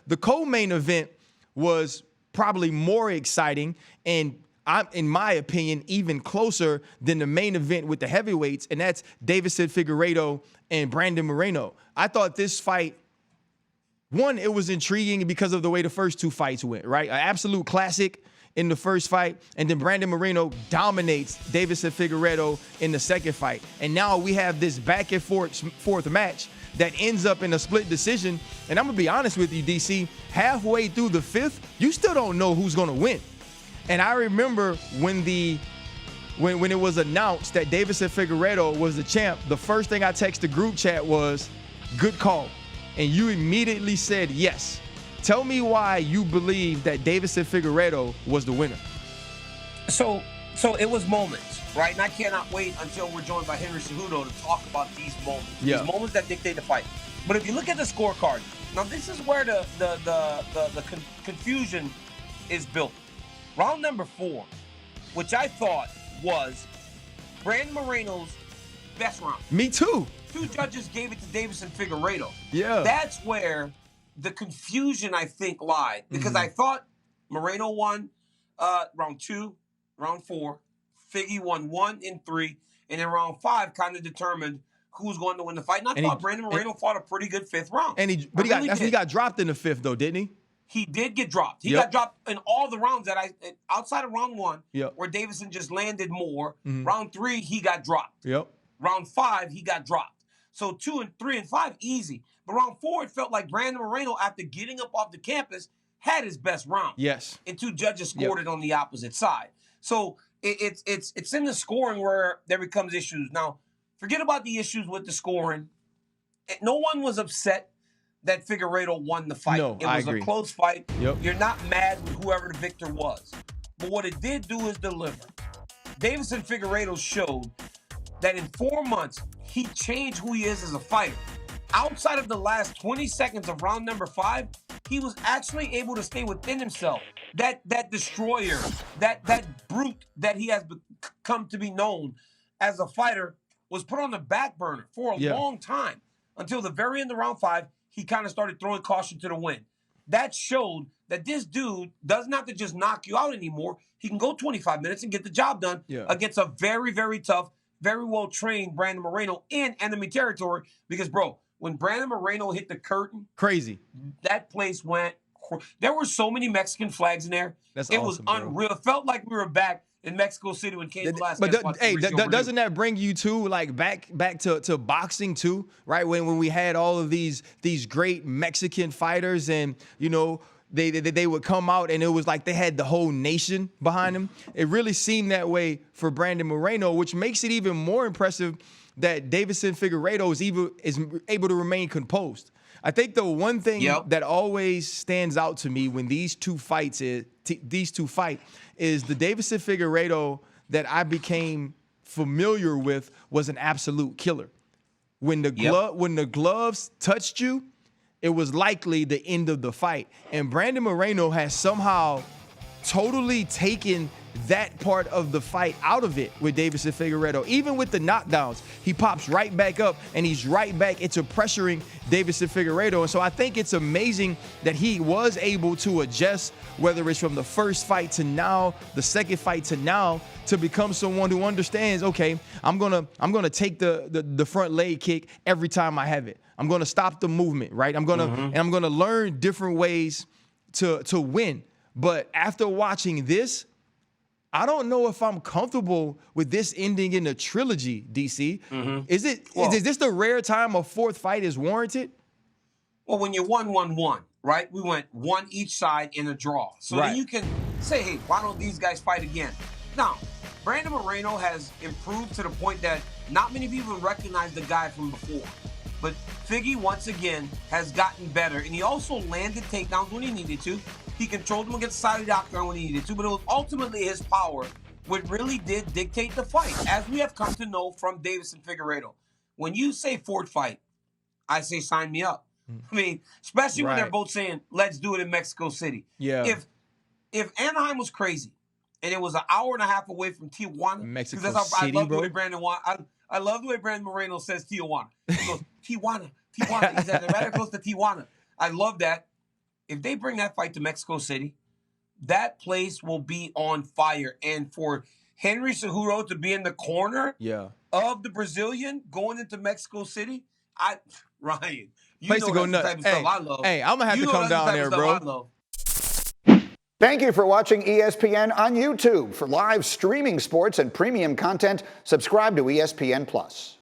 the co-main event was probably more exciting and, in my opinion, even closer than the main event with the heavyweights, and that's Deiveson Figueiredo and Brandon Moreno. I thought this fight, one, it was intriguing because of the way the first two fights went, right? An absolute classic in the first fight, and then Brandon Moreno dominates Deiveson Figueiredo in the second fight. And now we have this back and forth match that ends up in a split decision. And I'm going to be honest with you, DC, halfway through the fifth, you still don't know who's going to win. And I remember when it was announced that Deiveson Figueiredo was the champ, the first thing I texted the group chat was, good call. And you immediately said yes. Tell me why you believe that Deiveson Figueiredo was the winner. So it was moments, right? And I cannot wait until we're joined by Henry Cejudo to talk about these moments. Yeah. These moments that dictate the fight. But if you look at the scorecard, now this is where the confusion is built. Round number 4, which I thought was Brandon Moreno's best round. Me too. 2 judges gave it to Deiveson Figueiredo. Yeah. That's where the confusion, I think, lied. Because I thought Moreno won round 2, round 4. Figgy won 1 and 3. And then round 5 kind of determined who's going to win the fight. And I thought Brandon Moreno fought a pretty good 5th round. And he got dropped in the 5th, though, didn't he? He did get dropped. He got dropped in all the rounds that outside of round 1, where Deiveson just landed more. Round 3, he got dropped. Round 5, he got dropped. So 2 and 3 and 5, easy. But round 4, it felt like Brandon Moreno, after getting up off the campus, had his best round. Yes. And 2 judges scored it on the opposite side. So it's in the scoring where there becomes issues. Now, forget about the issues with the scoring. No one was upset that Figueiredo won the fight. No, it was a close fight. You're not mad with whoever the victor was. But what it did do is deliver. Deiveson Figueiredo showed that in 4 months, he changed who he is as a fighter. Outside of the last 20 seconds of round number 5, he was actually able to stay within himself. That destroyer, that brute that he has come to be known as a fighter was put on the back burner for a long time until the very end of round 5. He kind of started throwing caution to the wind. That showed that this dude doesn't have to just knock you out anymore. He can go 25 minutes and get the job done against a very, very tough, very well-trained Brandon Moreno in enemy territory. Because, bro, when Brandon Moreno hit the curtain, crazy. That place went. There were so many Mexican flags in there. It was unreal. It felt like we were back in Mexico City when Cain Velasquez fought. Doesn't that bring you to like back to boxing too, right? When we had all of these great Mexican fighters, and you know they would come out and it was like they had the whole nation behind them. It really seemed that way for Brandon Moreno, which makes it even more impressive that Deiveson Figueiredo is able to remain composed. I think the one thing that always stands out to me when these two fight is the Deiveson Figueiredo that I became familiar with was an absolute killer. When the gloves touched you, it was likely the end of the fight. And Brandon Moreno has somehow totally taken that part of the fight out of it with Deiveson Figueiredo. Even with the knockdowns, he pops right back up and he's right back into pressuring Deiveson Figueiredo. And so I think it's amazing that he was able to adjust, whether it's from the first fight to now, the second fight to now, to become someone who understands, okay, I'm gonna take the front leg kick every time I have it. I'm gonna stop the movement, right? I'm gonna learn different ways to win. But after watching this, I don't know if I'm comfortable with this ending in a trilogy, DC. Is this the rare time a fourth fight is warranted? Well, when you 1-1-1, right? We went 1 each side in a draw. So then you can say, hey, why don't these guys fight again? Now, Brandon Moreno has improved to the point that not many people recognize the guy from before. But Figgy, once again, has gotten better. And he also landed takedowns when he needed to. He controlled them against the side of the octagon when he needed to. But it was ultimately his power what really did dictate the fight, as we have come to know from Deiveson Figueiredo. When you say fourth fight, I say sign me up. I mean, especially when they're both saying, let's do it in Mexico City. Yeah. If Anaheim was crazy and it was an hour and a half away from Tijuana, Mexico City, I love the way I love the way Brandon Moreno says Tijuana. He goes, Tijuana. He's very close to Tijuana. I love that. if they bring that fight to Mexico City, that place will be on fire. And for Henry Cejudo to be in the corner of the Brazilian going into Mexico City, Ryan, you place know to go that's the nuts. type of stuff I love. Hey, I'm gonna have to come down there, bro. Thank you for watching ESPN on YouTube. For live streaming sports and premium content, subscribe to ESPN+.